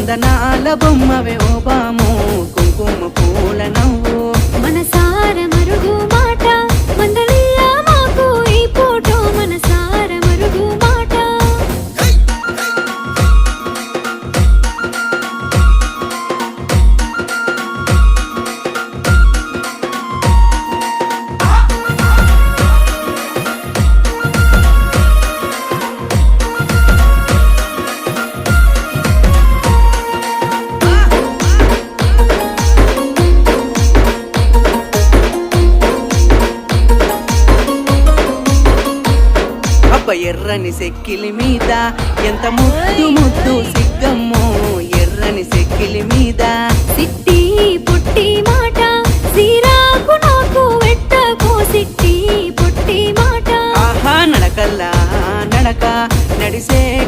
వందనాల బొమ్మవే ఓ బాము కుంకుమ పూల నవ్వు మనసార మరుగు మాట మందలియ మాకు ఈ ఫోటో మనసార మరుగు మాట అబ్బ ఎర్రని సెక్కిలి మీద ఎంత ముద్దు ముద్దు సిగ్గమ్మో ఎర్రని సెక్కిలి మీద సిట్టి పుట్టి మాట సీరాకు నాకు వెట్టకో సిట్టి పుట్టి మాట ఆహా నడకల్లా నడక నడిసేటి